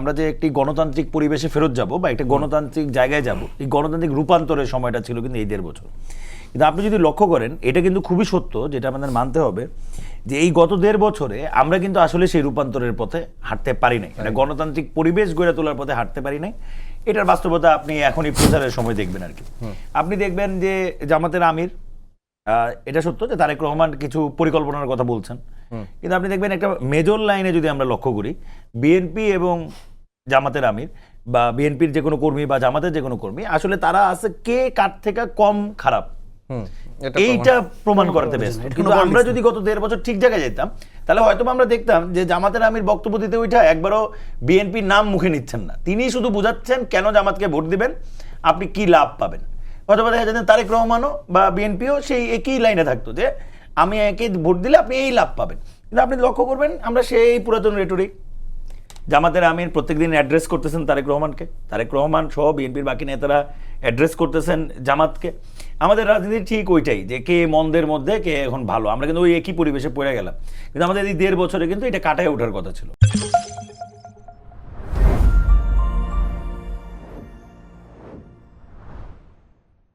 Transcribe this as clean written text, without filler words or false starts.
আমরা যে একটি গণতান্ত্রিক পরিবেশে ফেরত যাব বা একটা গণতান্ত্রিক জায়গায় যাব, এই গণতান্ত্রিক রূপান্তরের সময়টা ছিল কিন্তু এই 1.5 বছর। কিন্তু আপনি যদি লক্ষ্য করেন, এটা কিন্তু খুবই সত্য, যেটা আমাদের মানতে হবে, যে এই গত 1.5 বছরে আমরা কিন্তু আসলে সেই রূপান্তরের পথে হাঁটতে পারি নাই, এটা গণতান্ত্রিক পরিবেশ গড়ে তোলার পথে হাঁটতে পারি নাই। এটার বাস্তবতা আপনি এখনই প্রচারের সময় দেখবেন আর কি। আপনি দেখবেন যে জামাতের আমির, এটা সত্য যে তারেক রহমান কিছু পরিকল্পনার কথা বলছেন, কিন্তু আপনি দেখবেন একটা মেজর লাইনে যদি আমরা লক্ষ্য করি, বিএনপি এবং জামাতের আমির বা বিএনপির যে কোনো কর্মী বা জামাতের যে কোনো কর্মী, আসলে তারা আছে কে কার থেকে কম খারাপ, এইটা প্রমাণ করাতে ব্যস্ত। কিন্তু আমরা যদি গত 1.5 বছর ঠিক জায়গায় যেতাম, তাহলে হয়তো আমরা দেখতাম যে জামাতের আমির বক্তব্য দিতে ওইটা একবারও বিএনপির নাম মুখে নিচ্ছেন না, তিনি শুধু বুঝাচ্ছেন কেন জামাতকে ভোট দিবেন, আপনি কি লাভ পাবেন। হয়তো দেখা যেতেন তারেক রহমানও বা বিএনপিও সেই একই লাইনে থাকতো যে আমি একে ভোট দিলে আপনি এই লাভ পাবেন। কিন্তু আপনি লক্ষ্য করবেন, আমরা সেই পুরাতন রেটরিক, জামাতের আমির প্রত্যেকদিন অ্যাড্রেস করতেছেন তারেক রহমানকে, তারেক রহমান সহ বিএনপির বাকি নেতারা অ্যাড্রেস করতেছেন জামাতকে। আমাদের রাজনীতি ঠিক ওইটাই, যে কে মন্দের মধ্যে কে এখন ভালো, আমরা কিন্তু ওই একই পরিবেশে পড়ে গেলাম। কিন্তু আমাদের এই 1.5 বছরে কিন্তু এটা কাটায় ওঠার কথা ছিল।